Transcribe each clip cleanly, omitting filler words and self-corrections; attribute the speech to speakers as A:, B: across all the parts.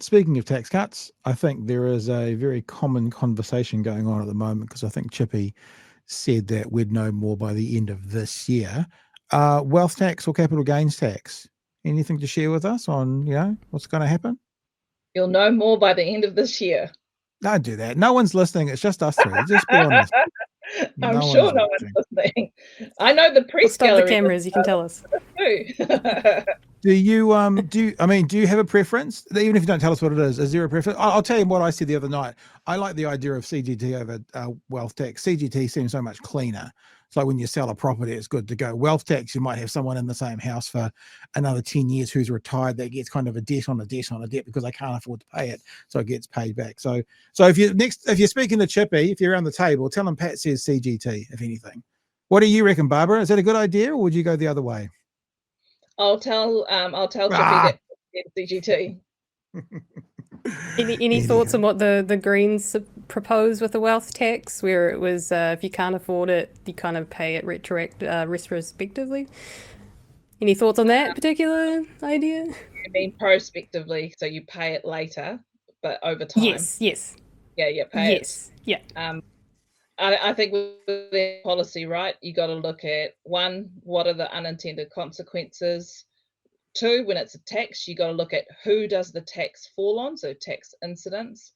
A: Speaking of tax cuts, I think there is a very common conversation going on at the moment because I think Chippy said that we'd know more by the end of this year. Wealth tax or capital gains tax? Anything to share with us on, what's going to happen?
B: You'll know more by the end of this year.
A: Don't do that. No one's listening. It's just us three. Just be honest.
B: I'm sure no one's listening. I know the press
C: We'll stop
B: gallery.
C: The cameras. You can tell us.
A: Do you have a preference? Even if you don't tell us what it is there a preference? I'll tell you what I said the other night. I like the idea of CGT over wealth tax. CGT seems so much cleaner. It's like when you sell a property, it's good to go. Wealth tax, you might have someone in the same house for another 10 years who's retired that gets kind of a debt on a debt on a debt because they can't afford to pay it, so it gets paid back. So if you're speaking to Chippy, if you're around the table, tell him Pat says CGT, if anything. What do you reckon, Barbara? Is that a good idea, or would you go the other way?
B: I'll tell Chippy that CGT.
C: Any thoughts on what the Greens proposed with the wealth tax, where it was if you can't afford it, you kind of pay it retrospectively? Any thoughts on that particular idea?
B: I mean prospectively, so you pay it later, but over time.
C: Yes.
B: Yeah, pay
C: yes.
B: it. Yeah. I think with the policy, right, you got to look at, one, what are the unintended consequences? Two, when it's a tax, you got to look at who does the tax fall on, so tax incidents.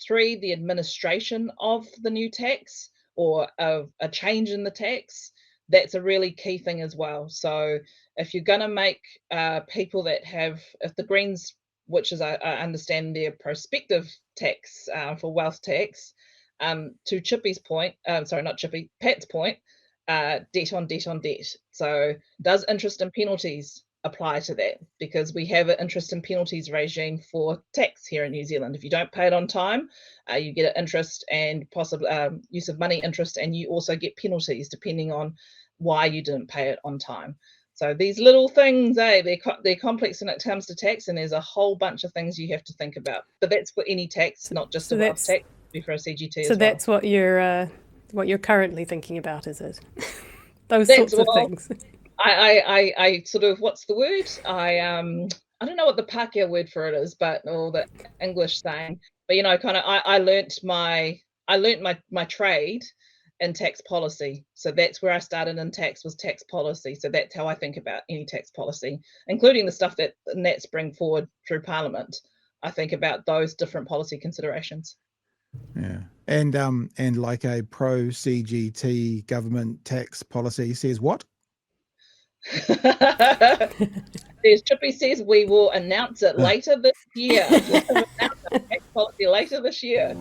B: Three, the administration of the new tax or of a change in the tax. That's a really key thing as well. So if you're going to make people that have, if the Greens, which is I understand their prospective tax for wealth tax, to Chippy's point, sorry, not Chippy, Pat's point, debt on debt on debt. So does interest and penalties apply to that? Because we have an interest and penalties regime for tax here in New Zealand. If you don't pay it on time, you get an interest and possible use of money interest, and you also get penalties depending on why you didn't pay it on time. So these little things, they're complex when it comes to tax, and there's a whole bunch of things you have to think about. But that's for any tax, not just a wealth tax. For a CGT.
C: So that's what you're currently thinking about, is it? Those sorts of things.
B: I sort of, what's the word? I don't know what the Pākehā word for it is, or the English saying. But I learnt my trade in tax policy. So that's where I started in tax, was tax policy. So that's how I think about any tax policy, including the stuff that Nats bring forward through Parliament. I think about those different policy considerations.
A: Yeah, and like a pro CGT government tax policy says what?
B: Chippy says we will announce it later this year. We'll announce our tax policy later this year.